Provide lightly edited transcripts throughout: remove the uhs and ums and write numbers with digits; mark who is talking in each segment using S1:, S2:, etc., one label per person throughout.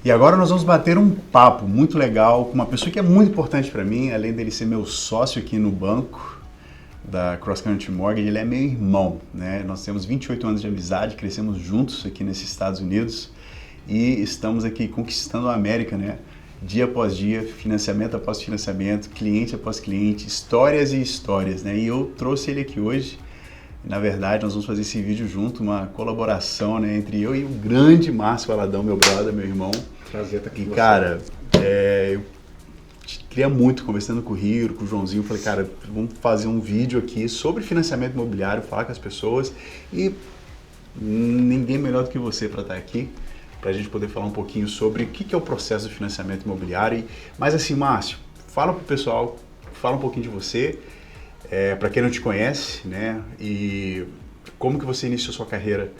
S1: E agora nós vamos bater um papo muito legal com uma pessoa que é muito importante para mim, além dele ser meu sócio aqui no banco da Cross Country Mortgage, ele é meu irmão, né? Nós temos 28 anos de amizade, crescemos juntos aqui nesses Estados Unidos e estamos aqui conquistando a América, né? Dia após dia, financiamento após financiamento, cliente após cliente, histórias e histórias, né? E eu trouxe ele aqui hoje. Na verdade, nós vamos fazer esse vídeo junto, uma colaboração, né, entre eu e o grande Márcio Valadão, meu brother, meu irmão.
S2: Prazer estar aqui com você.
S1: Cara, eu queria muito, conversando com o Hiro, com o Joãozinho, falei, cara, vamos fazer um vídeo aqui sobre financiamento imobiliário, falar com as pessoas e ninguém melhor do que você para estar aqui, para a gente poder falar um pouquinho sobre o que é o processo de financiamento imobiliário. Mas assim, Márcio, fala pro pessoal, fala um pouquinho de você. Para quem não te conhece, né, e como que você iniciou sua carreira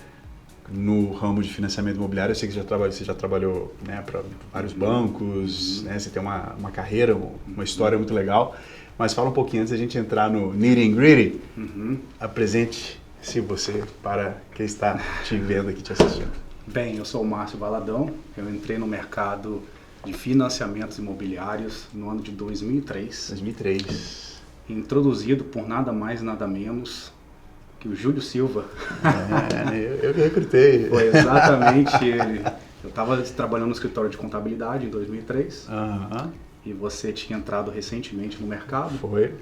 S1: no ramo de financiamento imobiliário? Eu sei que você já trabalhou, né, para vários bancos, né, você tem uma carreira, uma história muito legal, mas fala um pouquinho antes da gente entrar no nitty and gritty. Apresente-se você para quem está te vendo aqui, te assistindo.
S2: Bem, eu sou o Márcio Valadão, eu entrei no mercado de financiamentos imobiliários no ano de 2003.
S1: 2003.
S2: Introduzido por nada mais, nada menos que o Júlio Silva.
S1: Eu que recrutei.
S2: Foi exatamente ele. Eu estava trabalhando no escritório de contabilidade em 2003 e você tinha entrado recentemente no mercado.
S1: Foi.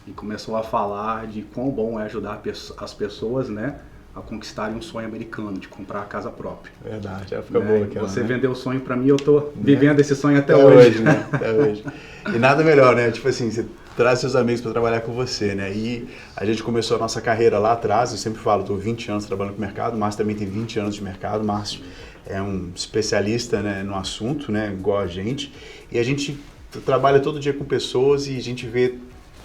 S2: E começou a falar de quão bom é ajudar as pessoas, né, a conquistarem um sonho americano, de comprar a casa própria.
S1: Verdade, fica boa aquela,
S2: você
S1: né?
S2: vendeu o sonho para mim, eu tô vivendo esse sonho até hoje.
S1: Né? Até hoje. E nada melhor, né? Tipo assim, você traz seus amigos para trabalhar com você, né? E a gente começou a nossa carreira lá atrás, eu sempre falo, estou 20 anos trabalhando com o mercado, o Márcio também tem 20 anos de mercado, o Márcio é um especialista, né, no assunto, né, igual a gente, e a gente trabalha todo dia com pessoas e a gente vê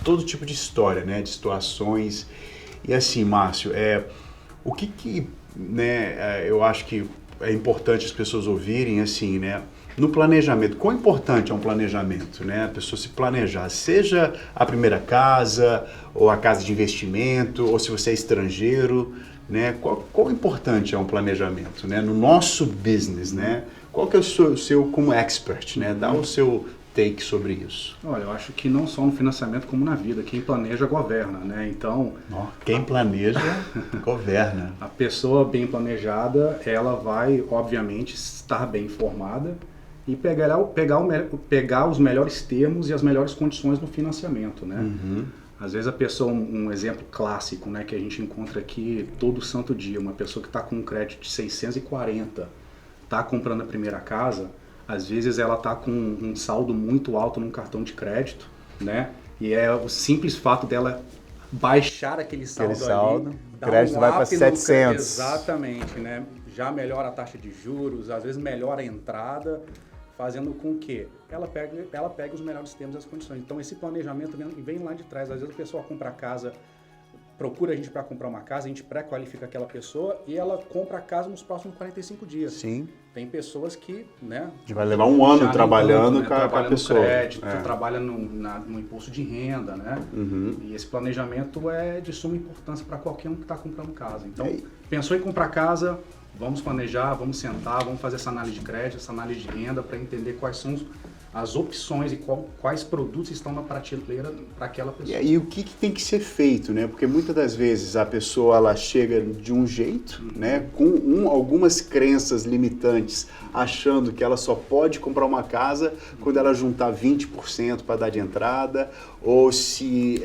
S1: todo tipo de história, né, de situações. E assim, Márcio, o que né, eu acho que é importante as pessoas ouvirem, assim, né, no planejamento, quão importante é um planejamento, né? A pessoa se planejar, seja a primeira casa, ou a casa de investimento, ou se você é estrangeiro, né? Quão importante é um planejamento, né? No nosso business, né? Qual que é o seu como expert, né? Dá o seu take sobre isso.
S2: Olha, eu acho que não só no financiamento como na vida, quem planeja governa, né? Então,
S1: quem planeja governa.
S2: A pessoa bem planejada, ela vai, obviamente, estar bem informada e pegar os melhores termos e as melhores condições no financiamento, né? Às vezes a pessoa, um exemplo clássico, né, que a gente encontra aqui todo santo dia, uma pessoa que está com um crédito de 640, está comprando a primeira casa, às vezes ela está com um saldo muito alto num cartão de crédito, né? E é o simples fato dela baixar aquele saldo ali,
S1: o crédito vai para 700.
S2: Exatamente, né? Já melhora a taxa de juros, às vezes melhora a entrada, fazendo com que ela pegue os melhores termos e as condições. Então esse planejamento vem lá de trás. Às vezes a pessoa compra a casa, procura a gente para comprar uma casa, a gente pré-qualifica aquela pessoa e ela compra a casa nos próximos 45 dias.
S1: Sim.
S2: Tem pessoas que, né?
S1: A gente vai levar um ano trabalhando com a pessoa.
S2: No crédito, trabalha no imposto de renda, né? E esse planejamento é de suma importância para qualquer um que está comprando casa. Então, pensou em comprar casa, vamos planejar, vamos sentar, vamos fazer essa análise de crédito, essa análise de renda para entender quais são as opções e quais produtos estão na prateleira para aquela pessoa.
S1: E o que tem que ser feito, né? Porque muitas das vezes a pessoa ela chega de um jeito, né? Com algumas crenças limitantes, achando que ela só pode comprar uma casa quando ela juntar 20% para dar de entrada, ou se,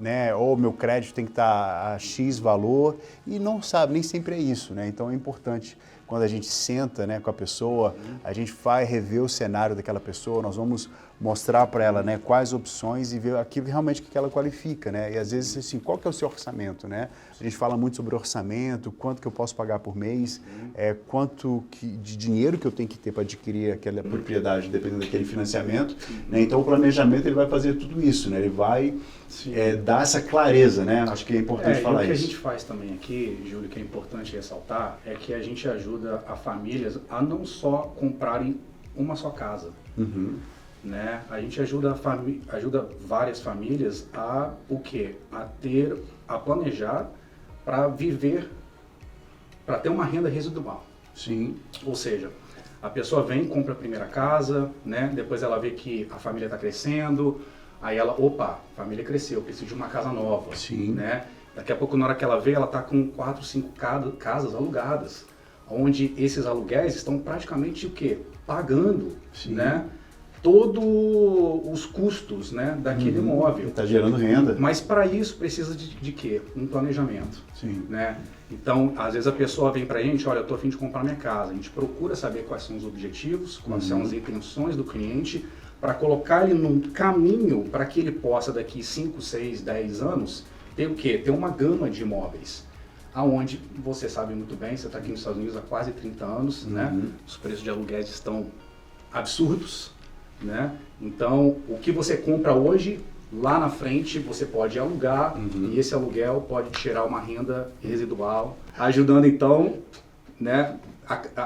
S1: né? Ou meu crédito tem que estar a X valor, e não sabe, nem sempre é isso, né? Então é importante, quando a gente senta, né, com a pessoa, a gente vai rever o cenário daquela pessoa, nós vamos mostrar para ela, né, quais opções e ver aquilo realmente que ela qualifica, né? E às vezes assim, qual que é o seu orçamento, né? A gente fala muito sobre orçamento, quanto que eu posso pagar por mês, quanto de dinheiro que eu tenho que ter para adquirir aquela propriedade, dependendo daquele financiamento, né? Então o planejamento ele vai fazer tudo isso, né? Ele vai dar essa clareza, né? Acho que é importante falar isso.
S2: O que a gente faz também aqui, Júlio, que é importante ressaltar, é que a gente ajuda a famílias a não só comprarem uma só casa, né? A gente ajuda várias famílias a planejar para viver, para ter uma renda residual.
S1: Sim.
S2: Ou seja, A pessoa vem, compra a primeira casa, né? Depois ela vê que a família está crescendo, aí ela, opa, a família cresceu, preciso de uma casa nova,
S1: Sim.
S2: né? Daqui a pouco, na hora que ela vê, ela está com 4, 5 casas alugadas, onde esses aluguéis estão praticamente o quê? Pagando,
S1: Sim.
S2: né? Todos os custos, né, daquele imóvel.
S1: Está gerando renda.
S2: Mas para isso precisa de quê? Um planejamento.
S1: Sim.
S2: Né? Então, às vezes a pessoa vem para a gente, olha, eu estou a fim de comprar minha casa. A gente procura saber quais são os objetivos, quais são as intenções do cliente, para colocar ele num caminho para que ele possa, daqui 5, 6, 10 anos, ter o quê? Ter uma gama de imóveis. Aonde, você sabe muito bem, você está aqui nos Estados Unidos há quase 30 anos, né? Os preços de aluguéis estão absurdos, né? Então, o que você compra hoje, lá na frente você pode alugar e esse aluguel pode tirar uma renda residual, ajudando então, né,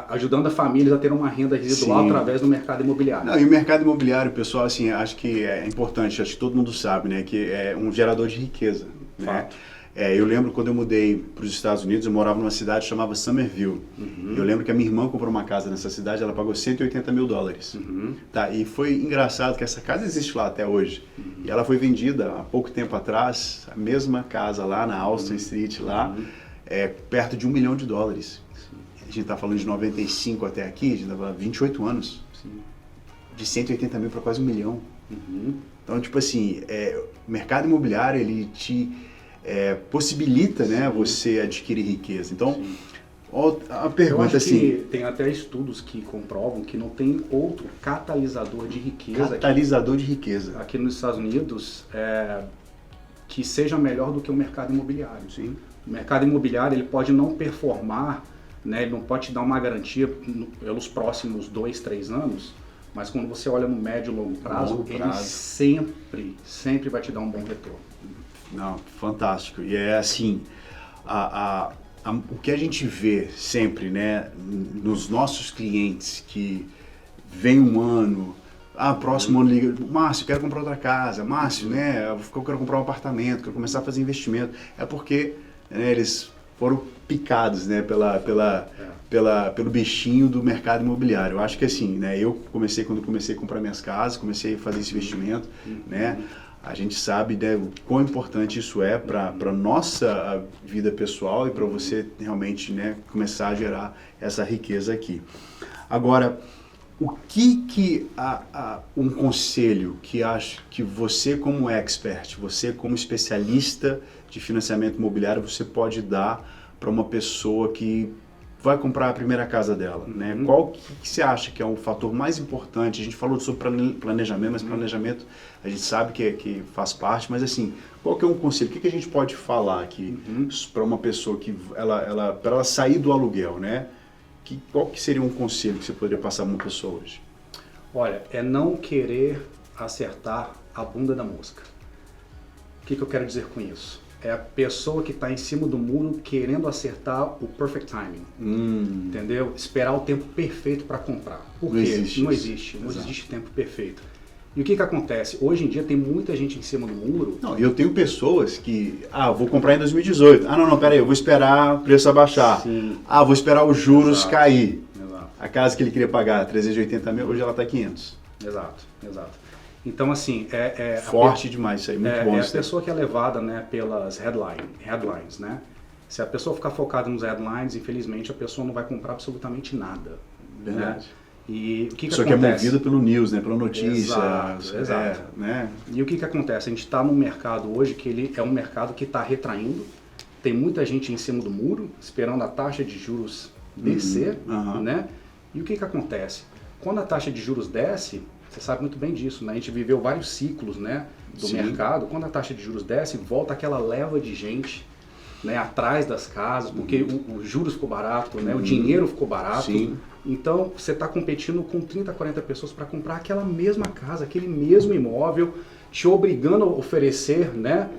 S2: ajudando a famílias a ter uma renda residual
S1: Sim.
S2: através do mercado imobiliário.
S1: Não, e o mercado imobiliário, pessoal, assim, acho que é importante, acho que todo mundo sabe, né, que é um gerador de riqueza, né?
S2: Fato.
S1: Eu lembro quando eu mudei para os Estados Unidos, eu morava numa cidade chamada Somerville. Eu lembro que a minha irmã comprou uma casa nessa cidade, ela pagou $180 mil. Tá, e foi engraçado que essa casa existe lá até hoje. E ela foi vendida há pouco tempo atrás, a mesma casa lá na Austin Street, lá, perto de $1 milhão. A gente está falando de 95 até aqui, a gente estava 28 anos.
S2: Sim.
S1: De 180 mil para quase $1 milhão. Então, tipo assim, o mercado imobiliário, ele te possibilita, né, você adquirir riqueza. Então, a pergunta
S2: eu acho
S1: assim...
S2: que tem até estudos que comprovam que não tem outro catalisador de riqueza
S1: Catalisador de riqueza.
S2: aqui nos Estados Unidos que seja melhor do que o mercado imobiliário.
S1: Sim.
S2: O mercado imobiliário ele pode não performar, né, ele não pode te dar uma garantia pelos próximos 2, 3 anos, mas quando você olha no médio e longo prazo, ele sempre vai te dar um bom retorno.
S1: Não, fantástico. E é assim, o que a gente vê sempre, né, nos nossos clientes que vem um ano, próximo ano liga, Márcio, quero comprar outra casa, Márcio, né, eu quero comprar um apartamento, quero começar a fazer investimento, é porque, né, eles foram picados, né, pelo bichinho do mercado imobiliário. Eu acho que assim, né, quando comecei a comprar minhas casas, comecei a fazer esse investimento, né, a gente sabe, né, o quão importante isso é para a nossa vida pessoal e para você realmente, né, começar a gerar essa riqueza aqui. Agora, o que um conselho que acho que você como expert, você como especialista de financiamento imobiliário, você pode dar para uma pessoa que vai comprar a primeira casa dela, né? Qual que você acha que é o fator mais importante? A gente falou sobre planejamento, mas planejamento a gente sabe que faz parte, mas assim, qual que é um conselho? O que a gente pode falar aqui para uma pessoa que para ela sair do aluguel, né? Qual que seria um conselho que você poderia passar para uma pessoa hoje?
S2: Olha, é não querer acertar a bunda da mosca. O que eu quero dizer com isso? É a pessoa que está em cima do muro querendo acertar o perfect timing, entendeu? Esperar o tempo perfeito para comprar. Por quê? Não existe tempo perfeito. E o que acontece? Hoje em dia tem muita gente em cima do muro.
S1: Não, eu tenho pessoas que, vou comprar em 2018. Não, peraí, eu vou esperar o preço abaixar.
S2: Sim.
S1: Vou esperar os juros cair.
S2: Exato.
S1: A casa que ele queria pagar 380 mil, hoje ela está 500.
S2: Exato. Então, assim,
S1: forte demais isso aí, muito bom.
S2: É a pessoa que é levada, né, pelas headlines, né? Se a pessoa ficar focada nos headlines, infelizmente a pessoa não vai comprar absolutamente nada.
S1: Verdade.
S2: Né? E o que
S1: Só
S2: acontece?
S1: que é movida pelo news, né, pela notícia.
S2: Exato.
S1: Né?
S2: E o que acontece? A gente está num mercado hoje que ele é um mercado que está retraindo. Tem muita gente em cima do muro, esperando a taxa de juros descer, né? E o que acontece? Quando a taxa de juros desce, você sabe muito bem disso, né? A gente viveu vários ciclos, né, do mercado. Quando a taxa de juros desce, volta aquela leva de gente, né, atrás das casas, porque o juros ficou barato, né, o dinheiro ficou barato.
S1: Sim.
S2: Então, você está competindo com 30, 40 pessoas para comprar aquela mesma casa, aquele mesmo imóvel, te obrigando a oferecer, né,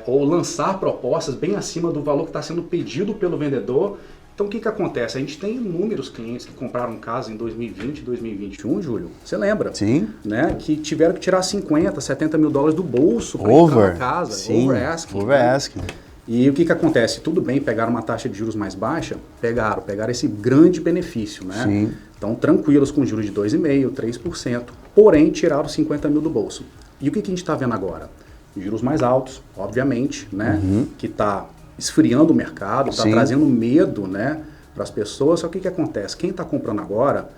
S2: ou lançar propostas bem acima do valor que está sendo pedido pelo vendedor. Então, o que acontece? A gente tem inúmeros clientes que compraram casa em 2020, 2021, Júlio. Você lembra?
S3: Sim.
S2: Né? Que tiveram que tirar 50, 70 mil dólares do bolso para comprar a casa.
S3: Sim.
S2: Over asking.
S3: Over asking.
S2: E o que acontece? Tudo bem, pegaram uma taxa de juros mais baixa? Pegaram esse grande benefício, né?
S3: Sim.
S2: estão tranquilos com juros de 2,5%, 3%, porém tiraram 50 mil do bolso. E o que a gente está vendo agora? Juros mais altos, obviamente, né? Que está esfriando o mercado, está trazendo medo, né, para as pessoas. Só que o que acontece? Quem está comprando agora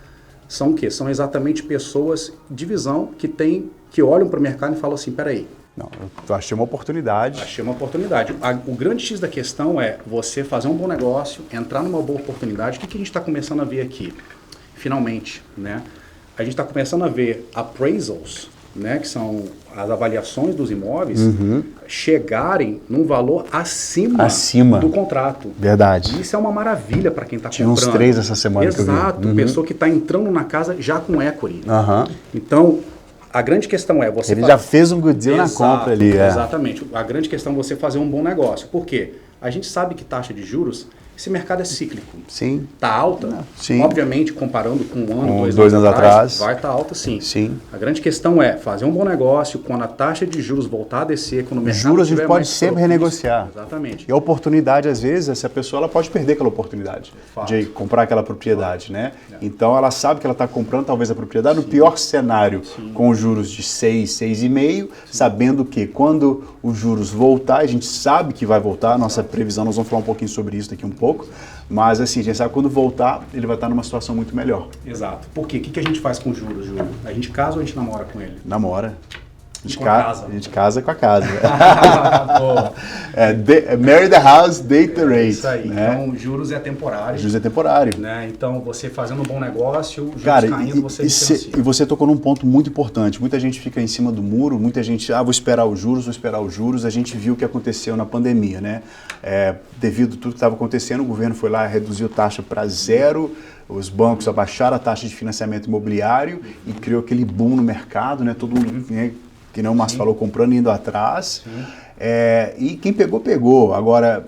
S2: são o quê? São exatamente pessoas de visão que olham para o mercado e falam assim, peraí.
S1: Não, eu achei uma oportunidade.
S2: Achei uma oportunidade. O grande X da questão é você fazer um bom negócio, entrar numa boa oportunidade. O que a gente está começando a ver aqui? Finalmente, né? A gente está começando a ver appraisals, né, que são as avaliações dos imóveis, chegarem num valor acima do contrato.
S1: Verdade.
S2: Isso é uma maravilha para quem está comprando.
S1: Tinha uns 3 essa semana.
S2: Exato,
S1: que eu vi.
S2: Pessoa que está entrando na casa já com equity. Então, a grande questão é você...
S1: Ele já fez um good deal na compra ali.
S2: Exatamente. A grande questão é você fazer um bom negócio. Por quê? A gente sabe que taxa de juros, esse mercado é cíclico.
S1: Sim.
S2: Está alta?
S1: Sim.
S2: Obviamente, comparando com um ano,
S1: 2 anos atrás,
S2: vai estar alta sim.
S1: Sim.
S2: A grande questão é fazer um bom negócio quando a taxa de juros voltar a descer, quando o mercado
S1: juros a gente pode
S2: mais
S1: sempre
S2: propício.
S1: renegociar.
S2: Exatamente.
S1: E a oportunidade, às vezes, essa pessoa ela pode perder aquela oportunidade de comprar aquela propriedade, né? Então ela sabe que ela está comprando talvez a propriedade no pior cenário, com juros de 6, 6,5, sabendo que quando os juros voltar, a gente sabe que vai voltar, nossa previsão, nós vamos falar um pouquinho sobre isso daqui um pouco, mas assim, a gente sabe que quando voltar, ele vai estar numa situação muito melhor.
S2: Exato. Por quê? O que a gente faz com juros, Júlio? A gente casa ou a gente namora com ele?
S1: Namora. A gente casa com a casa. Marry the house, date the rate.
S2: Isso aí.
S1: Né?
S2: Então, juros é temporário.
S1: Juros é temporário.
S2: Né? Então, você fazendo um bom negócio, juros
S1: cara,
S2: caindo, você diferencia.
S1: E você tocou num ponto muito importante. Muita gente fica em cima do muro, muita gente, vou esperar os juros. A gente viu o que aconteceu na pandemia, né? Devido a tudo que estava acontecendo, o governo foi lá, reduziu taxa para 0, os bancos abaixaram a taxa de financiamento imobiliário e criou aquele boom no mercado, né? Todo mundo, né, que nem o Márcio falou, comprando e indo atrás. E quem pegou, pegou. Agora,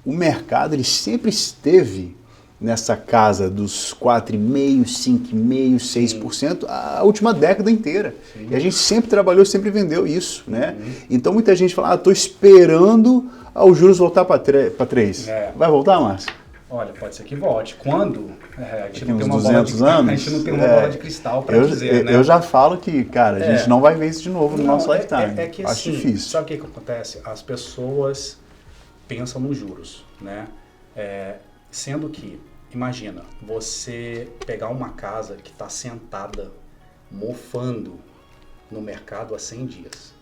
S1: o mercado ele sempre esteve nessa casa dos 4,5%, 5,5%, 6% a última década inteira. E a gente sempre trabalhou, sempre vendeu isso, né? Então muita gente fala, estou esperando os juros voltar para 3. Vai voltar, Márcio?
S2: Olha, pode ser que volte. Quando? A gente não tem uma
S1: 200 anos?
S2: A gente não tem uma bola de cristal para dizer, né?
S1: Eu já falo que, cara, a gente não vai ver isso de novo no nosso lifetime.
S2: É que
S1: acho
S2: assim,
S1: difícil.
S2: Sabe o que acontece? As pessoas pensam nos juros, né? Sendo que, imagina, você pegar uma casa que está sentada, mofando no mercado há 100 dias.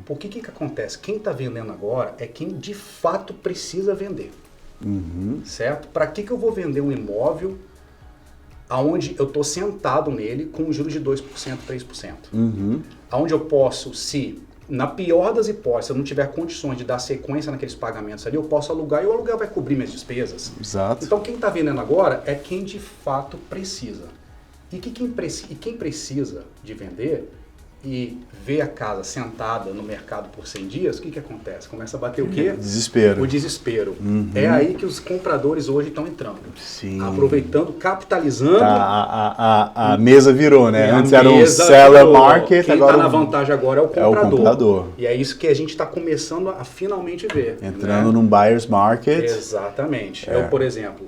S2: Por que acontece? Quem está vendendo agora é quem de fato precisa vender. Certo? Para que eu vou vender um imóvel aonde eu estou sentado nele com um juros de 2%, 3%? Aonde eu posso, se na pior das hipóteses eu não tiver condições de dar sequência naqueles pagamentos ali, eu posso alugar e o aluguel vai cobrir minhas despesas.
S1: Exato.
S2: Então quem está vendendo agora é quem de fato precisa. E quem precisa de vender e vê a casa sentada no mercado por 100 dias, o que acontece? Começa a bater o quê?
S1: Desespero.
S2: O desespero. É aí que os compradores hoje estão entrando.
S1: Sim.
S2: Aproveitando, capitalizando.
S1: A mesa virou, né? Antes era um
S2: seller
S1: market,
S2: quem
S1: agora
S2: está na vantagem agora é o comprador.
S1: É o comprador.
S2: E é isso que a gente está começando a finalmente ver.
S1: Entrando num buyer's market.
S2: Exatamente. Eu, por exemplo,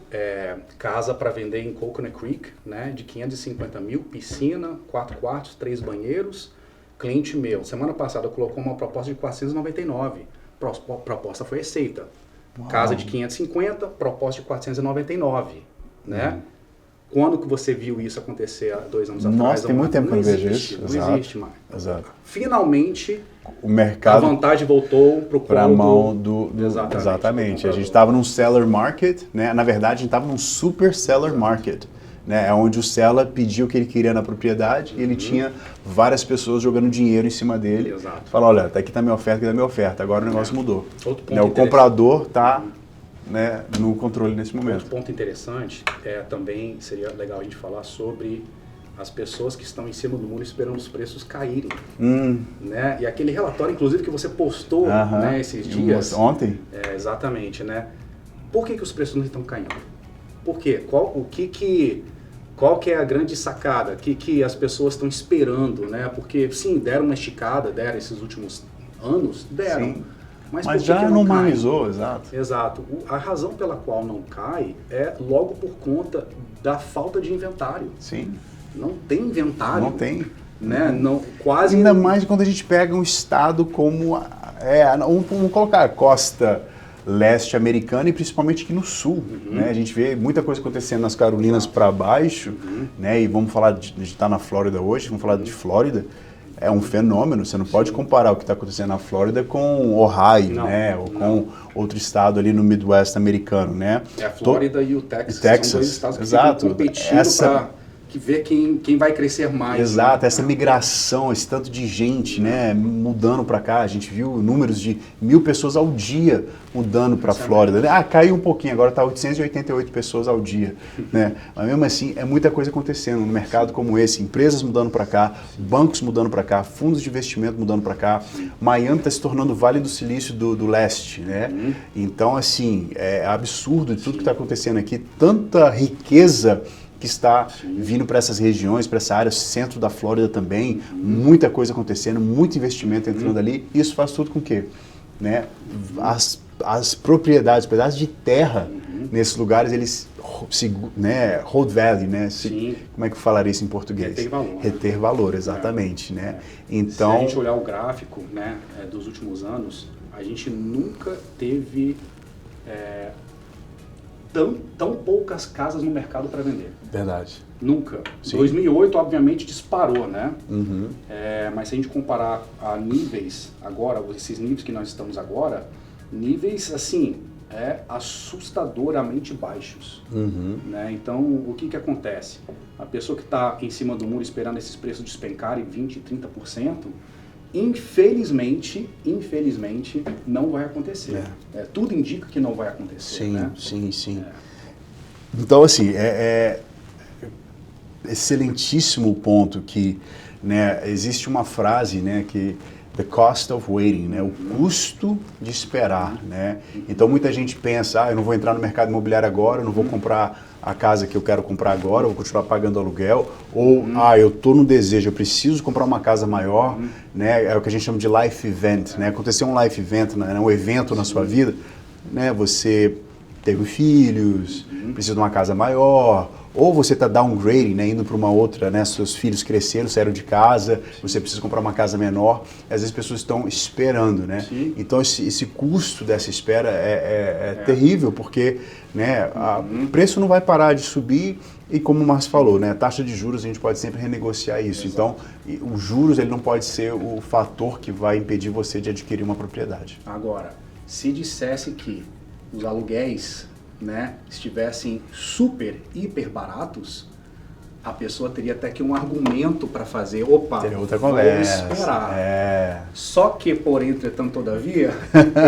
S2: casa para vender em Coconut Creek, né, de 550 mil, piscina, 4 quartos, 3 banheiros. Cliente meu, semana passada colocou uma proposta de 499. Proposta foi aceita. Uau. Casa de 550, proposta de 499, né? Quando que você viu isso acontecer há 2 anos atrás?
S1: Nossa, tem muito tempo que eu não vejo isso.
S2: Não existe mais.
S1: Exato.
S2: Finalmente,
S1: o mercado,
S2: a vantagem voltou
S1: para a mão do exatamente. A gente estava num seller market, né? Na verdade, a gente estava num super seller market. Né, é onde o seller pediu o que ele queria na propriedade e ele tinha várias pessoas jogando dinheiro em cima dele.
S2: Exato.
S1: Fala, olha, aqui está minha oferta, aqui está minha oferta. Agora o negócio mudou.
S2: Outro ponto
S1: né, o comprador está no controle nesse momento.
S2: Outro ponto interessante também seria legal a gente falar sobre as pessoas que estão em cima do muro esperando os preços caírem. Né? E aquele relatório, inclusive, que você postou né, esses dias.
S1: Ontem?
S2: Exatamente. Né? Por que os preços não estão caindo? Por quê? Qual que é a grande sacada? O que as pessoas estão esperando, né? Porque, sim, deram uma esticada, deram esses últimos anos, deram.
S1: Sim.
S2: Mas
S1: já normalizou, exato.
S2: Exato. A razão pela qual não cai é logo por conta da falta de inventário.
S1: Sim.
S2: Não tem inventário.
S1: Não tem.
S2: Né? Não, quase...
S1: Ainda mais quando a gente pega um estado como, vamos colocar a costa leste americana e principalmente aqui no sul, né? A gente vê muita coisa acontecendo nas Carolinas para baixo, né? E vamos falar de estar na Flórida hoje, vamos falar de Flórida, é um fenômeno, você não pode comparar o que está acontecendo na Flórida com Ohio, né? Ou com outro estado ali no Midwest americano, né?
S2: É a Flórida e o Texas, são dois estados que
S1: exato.
S2: ficam competindo para ver quem vai crescer mais.
S1: Exato,
S2: né?
S1: essa migração, esse tanto de gente, né, mudando para cá. A gente viu números de 1.000 pessoas ao dia mudando para a Flórida. Né? Caiu um pouquinho, agora está 888 pessoas ao dia. Né? Mas mesmo assim, é muita coisa acontecendo no mercado como esse. Empresas mudando para cá, bancos mudando para cá, fundos de investimento mudando para cá. Miami está se tornando o Vale do Silício do Leste. Né? Então, assim, é absurdo tudo que está acontecendo aqui. Tanta riqueza que está vindo para essas regiões, para essa área, centro da Flórida também, muita coisa acontecendo, muito investimento entrando ali. Isso faz tudo com que, né, as propriedades de terra nesses lugares, eles hold value, né? Como é que eu falaria isso em português?
S2: Reter valor.
S1: Reter valor, exatamente, né? Então,
S2: se a gente olhar o gráfico, né, dos últimos anos, a gente nunca teve tão poucas casas no mercado para vender.
S1: Verdade.
S2: Nunca.
S1: Sim.
S2: 2008, obviamente, disparou, né? Mas se a gente comparar a níveis agora, esses níveis que nós estamos agora, níveis, assim, assustadoramente baixos. Né? Então, o que acontece? A pessoa que está em cima do muro esperando esses preços despencarem 20%, 30%, infelizmente, não vai acontecer. Tudo indica que não vai acontecer.
S1: Sim,
S2: né?
S1: sim. Então, assim, excelentíssimo ponto que, né, existe uma frase, né, que the cost of waiting, né, o custo de esperar, né? Então muita gente pensa, eu não vou entrar no mercado imobiliário agora, eu não vou comprar a casa que eu quero comprar agora, eu vou continuar pagando aluguel, ou eu estou no desejo, eu preciso comprar uma casa maior, né? É o que a gente chama de life event, né? Aconteceu um life event, né? Um evento na sua vida, né? Você teve filhos, precisa de uma casa maior, ou você está downgrading, né, indo para uma outra, né, seus filhos cresceram, saíram de casa, você precisa comprar uma casa menor, e às vezes as pessoas estão esperando, né? Então esse custo dessa espera é terrível, porque, né, o preço não vai parar de subir e, como o Márcio falou, né, a taxa de juros a gente pode sempre renegociar isso. Então, os juros ele não pode ser o fator que vai impedir você de adquirir uma propriedade.
S2: Agora, se dissesse que os aluguéis, né, estivessem super, hiper baratos, a pessoa teria até que um argumento para fazer,
S1: teria outra conversa.
S2: Vou esperar. Só que, por entretanto, todavia,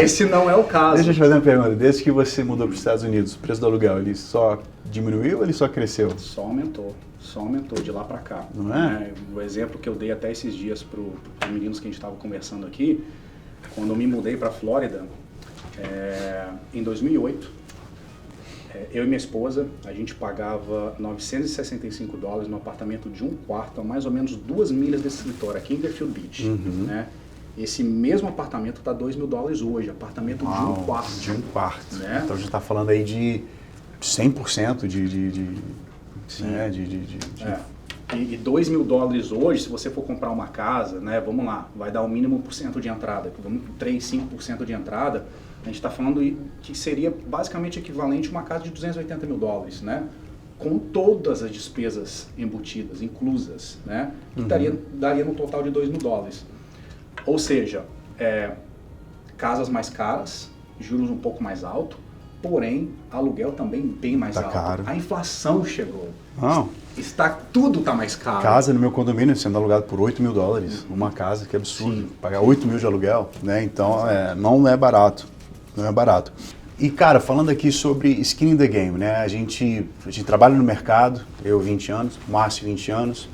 S2: esse não é o caso.
S1: Deixa eu te fazer uma pergunta. Desde que você mudou para os Estados Unidos, o preço do aluguel, ele só diminuiu ou ele só cresceu?
S2: Só aumentou de lá para cá.
S1: Não é?
S2: O exemplo que eu dei até esses dias para os meninos que a gente estava conversando aqui, quando eu me mudei para a Flórida, em 2008, eu e minha esposa, a gente pagava $965 no apartamento de um quarto, a mais ou menos 2 milhas desse escritório, aqui em Deerfield Beach. Né? Esse mesmo apartamento está $2.000 hoje, apartamento de um quarto.
S1: De um quarto.
S2: Né?
S1: Então a gente está falando aí de 100%
S2: E $2.000 hoje, se você for comprar uma casa, né, vamos lá, vai dar o mínimo por cento de entrada, 3, 5% de entrada, a gente está falando que seria basicamente equivalente a uma casa de $280 mil, né? Com todas as despesas embutidas, inclusas, né? Que daria no total de $2.000. Ou seja, casas mais caras, juros um pouco mais alto, porém, aluguel também bem mais alto.
S1: Caro.
S2: A inflação chegou.
S1: Não.
S2: Tudo está mais caro.
S1: Casa no meu condomínio sendo alugado por $8 mil. Uma casa, que absurdo.
S2: Sim.
S1: Pagar 8 mil de aluguel, né? Então, não é barato. Não é barato. E, cara, falando aqui sobre skin in the game, né? A gente trabalha no mercado, eu 20 anos, Márcio 20 anos.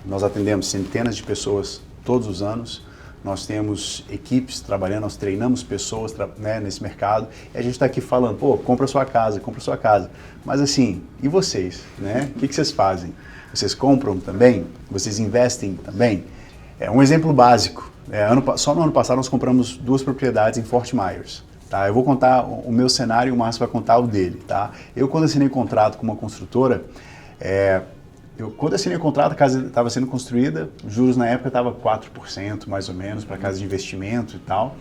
S1: Nós atendemos centenas de pessoas todos os anos. Nós temos equipes trabalhando, nós treinamos pessoas, né, nesse mercado. E a gente está aqui falando, compra sua casa. Mas assim, e vocês, né? O que vocês fazem? Vocês compram também? Vocês investem também? Um exemplo básico. Só no ano passado nós compramos 2 propriedades em Fort Myers. Tá? Eu vou contar o meu cenário e o Márcio vai contar o dele. Tá? Eu, quando assinei contrato com uma construtora, Quando assinei o contrato, a casa estava sendo construída, juros na época estava 4% mais ou menos para casa de investimento e tal.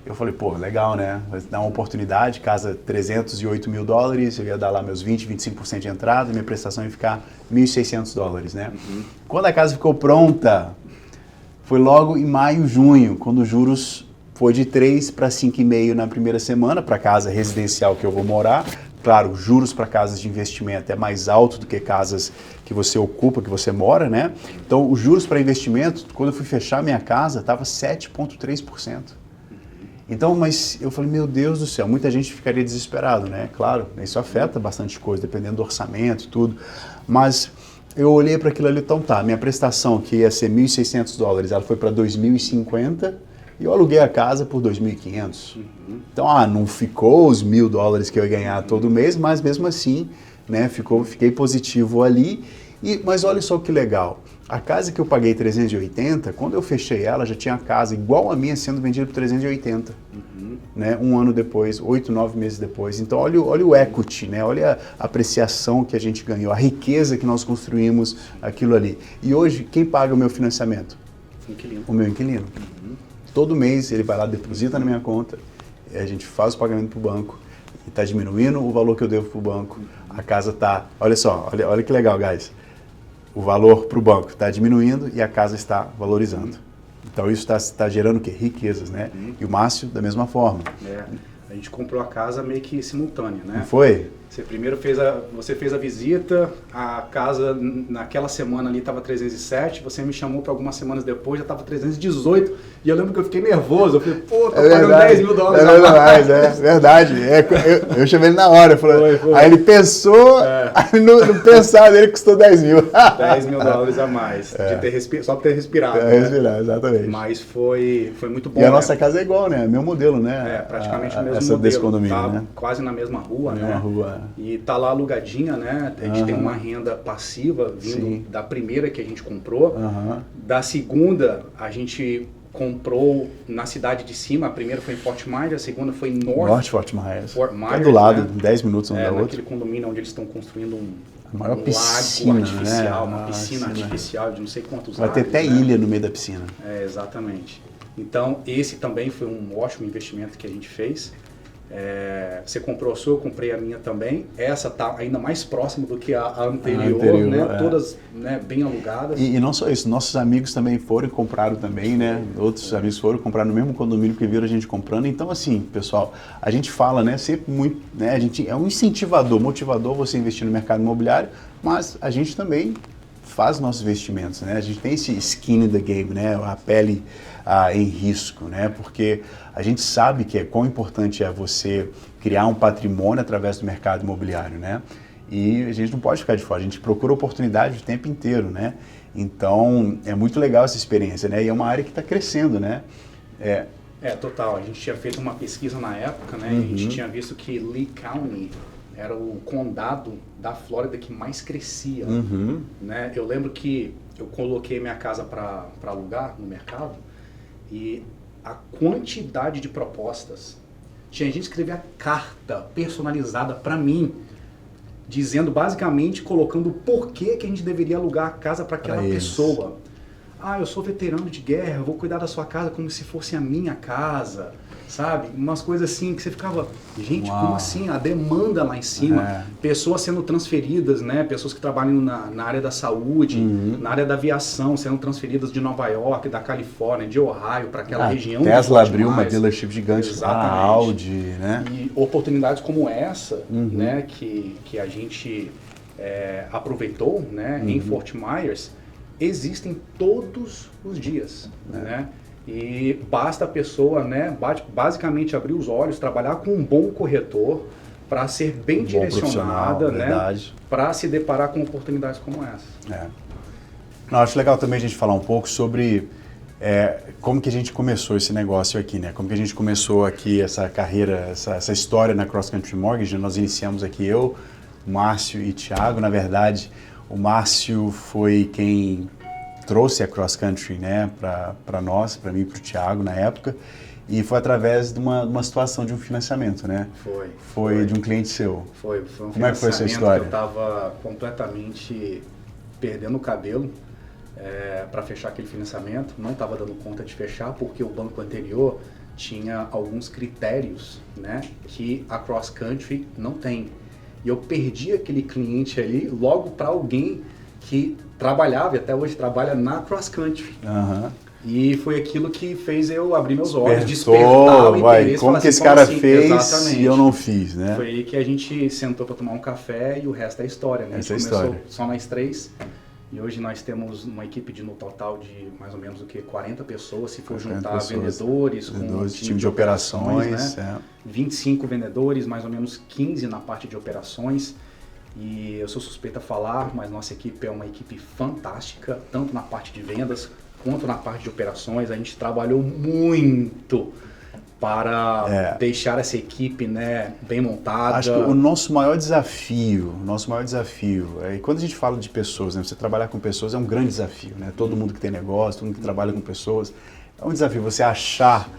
S1: Eu falei, pô, legal, né? Vai dar uma oportunidade, casa $308 mil, eu ia dar lá meus 25% de entrada, minha prestação ia ficar $1.600, né? Quando a casa ficou pronta, foi logo em maio, junho, quando os juros foi de 3 para 5,5 na primeira semana, para a casa residencial que eu vou morar. Claro, juros para casas de investimento é mais alto do que casas que você ocupa, que você mora, né? Então, os juros para investimento, quando eu fui fechar minha casa, estava 7,3%. Então, mas eu falei, meu Deus do céu, muita gente ficaria desesperado, né? Claro, isso afeta bastante coisa, dependendo do orçamento e tudo. Mas eu olhei para aquilo ali, então tá, minha prestação, que ia ser $1.600, ela foi para $2.050 e eu aluguei a casa por $2.500. Então, não ficou os $1.000 que eu ia ganhar todo mês, mas mesmo assim, né, fiquei positivo ali. Mas olha só que legal. A casa que eu paguei 380, quando eu fechei ela, já tinha a casa igual a minha sendo vendida por 380. Né? Um ano depois, 8, 9 meses depois. Então olha o equity, né? Olha a apreciação que a gente ganhou, a riqueza que nós construímos aquilo ali. E hoje, quem paga o meu financiamento? O meu inquilino. Todo mês ele vai lá, deposita na minha conta, a gente faz o pagamento para o banco, e está diminuindo o valor que eu devo para o banco. A casa está, olha só, olha que legal, guys. O valor para o banco está diminuindo e a casa está valorizando. Então isso está gerando o quê? Riquezas, né? E o Márcio da mesma forma.
S2: A gente comprou a casa meio que simultânea, né?
S1: Não foi?
S2: Você fez a visita, a casa naquela semana ali estava 307, você me chamou para algumas semanas depois, já estava 318, e eu lembro que eu fiquei nervoso, eu falei, pô, tô pagando $10 mil a mais.
S1: É verdade, eu chamei ele na hora, foi. Aí ele pensou, aí no pensar dele custou $10 mil.
S2: $10 mil a mais, só para ter respirado.
S1: Respirar, exatamente.
S2: Mas foi muito bom.
S1: E a nossa casa é igual, né? Meu modelo, né?
S2: Praticamente o mesmo
S1: essa
S2: modelo.
S1: Desse condomínio,
S2: tá
S1: né?
S2: quase na mesma rua, né?
S1: Rua.
S2: E tá lá alugadinha, né? A gente tem uma renda passiva vindo da primeira que a gente comprou. Da segunda, a gente comprou na cidade de cima. A primeira foi em Fort Myers, a segunda foi em North
S1: Fort Myers.
S2: É
S1: do lado,
S2: né?
S1: 10 minutos um da outra.
S2: Naquele condomínio onde eles estão construindo
S1: maior
S2: um
S1: piscina,
S2: lago artificial,
S1: né?
S2: uma piscina artificial de não sei quantos
S1: Vai ter até ilha no meio da piscina.
S2: Exatamente. Então, esse também foi um ótimo investimento que a gente fez. Você comprou a sua, eu comprei a minha também. Essa está ainda mais próxima do que a anterior, né? Todas, né, bem alugadas.
S1: E não só isso, nossos amigos também foram e compraram também, né? Outros amigos foram comprar no mesmo condomínio que viram a gente comprando. Então, assim, pessoal, a gente fala, né, sempre muito, né? A gente é um incentivador, motivador você investir no mercado imobiliário, mas a gente também faz nossos investimentos, né? A gente tem esse skin in the game, né? A pele em risco, né? Porque a gente sabe quão importante é você criar um patrimônio através do mercado imobiliário, né? E a gente não pode ficar de fora, a gente procura oportunidade o tempo inteiro, né? Então, é muito legal essa experiência, né? E é uma área que está crescendo, né?
S2: Total. A gente tinha feito uma pesquisa na época, né? E a gente tinha visto que Lee County era o condado da Flórida que mais crescia, né? Eu lembro que eu coloquei minha casa para alugar no mercado e a quantidade de propostas, tinha gente que escrevia carta personalizada para mim, dizendo basicamente, colocando o porquê que a gente deveria alugar a casa para aquela pessoa. Eu sou veterano de guerra, eu vou cuidar da sua casa como se fosse a minha casa, sabe? Umas coisas assim que você ficava, gente, como assim? A demanda lá em cima, pessoas sendo transferidas, né? Pessoas que trabalham na área da saúde, na área da aviação, sendo transferidas de Nova York, da Califórnia, de Ohio, para aquela região.
S1: Tesla abriu uma dealership gigante,
S2: exatamente.
S1: A Audi, né?
S2: E oportunidades como essa, né? Que a gente aproveitou, né? Em Fort Myers, existem todos os dias, né? E basta a pessoa, né, basicamente abrir os olhos, trabalhar com um bom corretor para ser bem direcionada, né, para se deparar com oportunidades como essa.
S1: Não, acho legal também a gente falar um pouco sobre como que a gente começou esse negócio aqui, né? Como que a gente começou aqui essa carreira, essa história na Cross Country Mortgage. Nós iniciamos aqui eu, Márcio e Thiago. Na verdade, o Márcio foi quem trouxe a Cross Country, né, para nós, para mim e para o Thiago na época. E foi através de uma situação de um financiamento, né? Foi de um cliente seu.
S2: Foi um
S1: Como é que foi essa história?
S2: Que eu estava completamente perdendo o cabelo para fechar aquele financiamento. Não estava dando conta de fechar porque o banco anterior tinha alguns critérios, né, que a Cross Country não tem. E eu perdi aquele cliente ali logo para alguém que trabalhava e até hoje trabalha na Cross Country. E foi aquilo que fez eu abrir meus olhos, despertar o interesse.
S1: Como que esse cara fez e eu não fiz, né?
S2: Foi aí que a gente sentou para tomar um café e o resto é história, né?
S1: Essa
S2: a gente
S1: começou
S2: história. Só nós três. E hoje nós temos uma equipe no total de mais ou menos 40 pessoas, se for juntar vendedores com time de operações, né? 25 vendedores, mais ou menos 15 na parte de operações. E eu sou suspeito a falar, mas nossa equipe é uma equipe fantástica, tanto na parte de vendas quanto na parte de operações. A gente trabalhou muito para deixar essa equipe, né, bem montada.
S1: Acho que o nosso maior desafio, e quando a gente fala de pessoas, né, você trabalhar com pessoas é um grande desafio, né? Todo mundo que tem negócio, todo mundo que trabalha com pessoas, é um desafio você achar,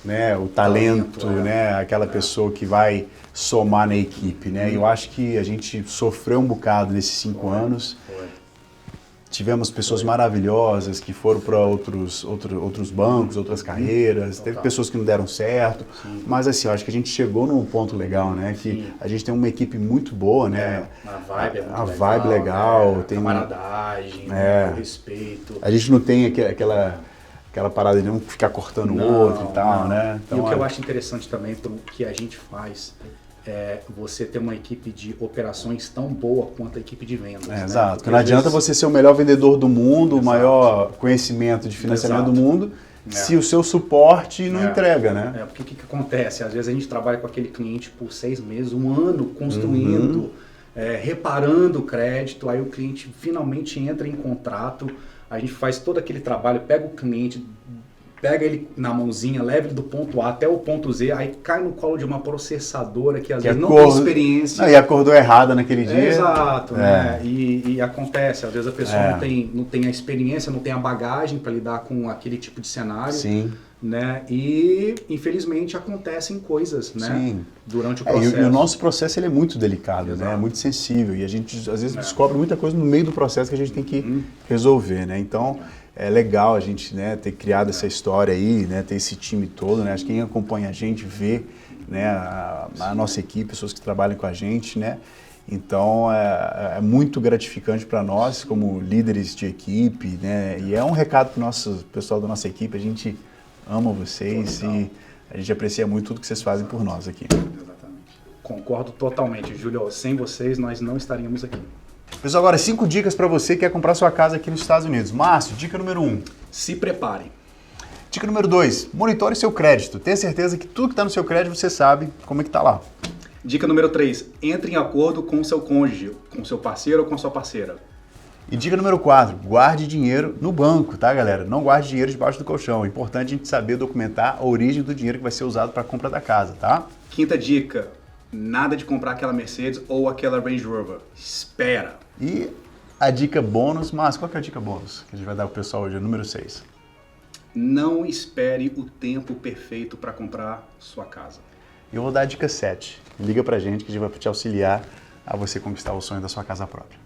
S1: né, o talento, né, aquela pessoa que vai somar na equipe, né? Eu acho que a gente sofreu um bocado nesses 5 anos. Tivemos pessoas maravilhosas que foram para outros bancos, outras carreiras, teve pessoas que não deram certo, mas assim, eu acho que a gente chegou num ponto legal, né? Que a gente tem uma equipe muito boa, né?
S2: A vibe é
S1: legal,
S2: né?
S1: tem
S2: camaradagem, respeito.
S1: A gente não tem aquela parada de não ficar cortando o outro e tal, né?
S2: Então, e o que eu acho interessante também do que a gente faz é você ter uma equipe de operações tão boa quanto a equipe de vendas. Né?
S1: Exato, porque não adianta você ser o melhor vendedor do mundo, o maior conhecimento de financiamento do mundo, se o seu suporte não entrega, né?
S2: Porque o que acontece? Às vezes a gente trabalha com aquele cliente por 6 meses, 1 ano, construindo, reparando o crédito, aí o cliente finalmente entra em contrato, a gente faz todo aquele trabalho, pega o cliente, pega ele na mãozinha, leva ele do ponto A até o ponto Z, aí cai no colo de uma processadora que às vezes não tem experiência.
S1: E acordou errada naquele dia.
S2: Exato, né? E acontece, às vezes a pessoa não tem a experiência, não tem a bagagem para lidar com aquele tipo de cenário.
S1: Sim.
S2: Né? E infelizmente acontecem coisas, né? Durante o processo.
S1: E o nosso processo ele é muito delicado, né? É muito sensível e a gente às vezes descobre muita coisa no meio do processo que a gente tem que resolver, né? Então é legal a gente, né, ter criado essa história aí, né, ter esse time todo, né? Acho que quem acompanha a gente vê, né, a nossa equipe, pessoas que trabalham com a gente, né? Então é muito gratificante para nós como líderes de equipe, né? E é um recado para o nosso pessoal da nossa equipe, a gente ama vocês e a gente aprecia muito tudo que vocês fazem por nós aqui.
S2: Exatamente. Concordo totalmente, Júlio. Sem vocês nós não estaríamos aqui.
S1: Pessoal, agora 5 dicas para você que quer comprar sua casa aqui nos Estados Unidos. Márcio, dica número 1.
S2: Se preparem.
S1: Dica número 2. Monitore seu crédito. Tenha certeza que tudo que está no seu crédito você sabe como é que está lá.
S2: Dica número 3. Entre em acordo com o seu cônjuge, com o seu parceiro ou com a sua parceira.
S1: E dica número 4, guarde dinheiro no banco, tá, galera? Não guarde dinheiro debaixo do colchão. É importante a gente saber documentar a origem do dinheiro que vai ser usado para a compra da casa, tá?
S2: Quinta dica, nada de comprar aquela Mercedes ou aquela Range Rover. Espera.
S1: E a dica bônus, mas qual que é a dica bônus que a gente vai dar pro pessoal hoje? É número 6.
S2: Não espere o tempo perfeito para comprar sua casa.
S1: Eu vou dar a dica 7. Liga pra gente que a gente vai te auxiliar a você conquistar o sonho da sua casa própria.